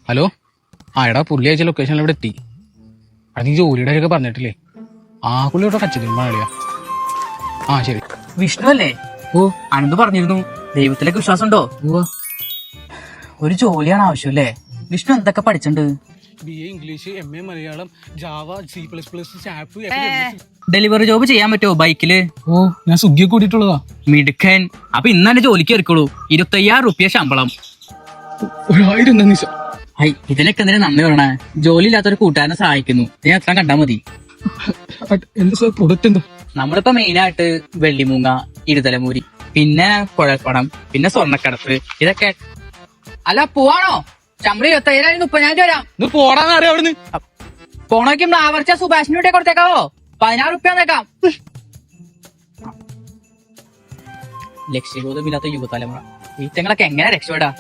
Hello. എടാ പുള്ളി അയച്ച ലൊക്കേഷനിൽ ഇവിടെ എത്തി. അത് നീ ജോലിയുടെ കാര്യമൊക്കെ പറഞ്ഞിട്ടില്ലേ? പുള്ളി ഇവിടെ കച്ചില്ല മഴയാ. ശരി. വിഷ്ണു അല്ലേ? അനന്ത് പറഞ്ഞിരുന്നു ദൈവത്തിലേക്ക് വിശ്വാസം ഉണ്ടോ? ഒരു ജോലിയാണ് ആവശ്യം അല്ലേ? വിഷ്ണു എന്തൊക്കെ പഠിച്ചിട്ടുണ്ട്? BA English, MA Malayalam, Java, C++, SAP. Delivery job ചെയ്യാൻ പറ്റുമോ ബൈക്കില്? ഞാൻ സ്വിഗ്ഗി കൂടിയിട്ടുള്ളതാ. മിടുക്കൻ. അപ്പൊ ഇന്ന് തന്നെ ജോലിക്ക് ഇറക്കുള്ളൂ. 25,000 റുപ്യ ശമ്പളം. 1000 ഇതിനൊക്കെ എന്തിനാ നന്ദി പറയണേ? ജോലി ഇല്ലാത്തൊരു കൂട്ടുകാരനെ സഹായിക്കുന്നു. ഞാൻ എത്ര കണ്ടാ മതി. എന്താ സാർ പ്രൊഡക്റ്റ് എന്താ? നമ്മളിപ്പോ മെയിനായിട്ട് വെള്ളിമൂങ്ങ, ഇരുതലമൂരി, പിന്നെ കുഴൽപ്പണം, പിന്നെ സ്വർണ്ണക്കടത്ത്, ഇതൊക്കെ. അല്ല പോവാണോ? ശമ്പളം 25,000 30,000 വരാം. പോടാന്ന് അറിയാം അവിടുന്ന്. പോണോക്കും ആവർച്ച സുഭാഷിന് വേണ്ടി കൊടുത്തേക്കാവോ? 16 റുപ്യ നേക്കാം. ലക്ഷ്യബോധമില്ലാത്ത യുവതലമുറ ഈറ്റങ്ങളൊക്കെ എങ്ങനെ രക്ഷപ്പെടാ?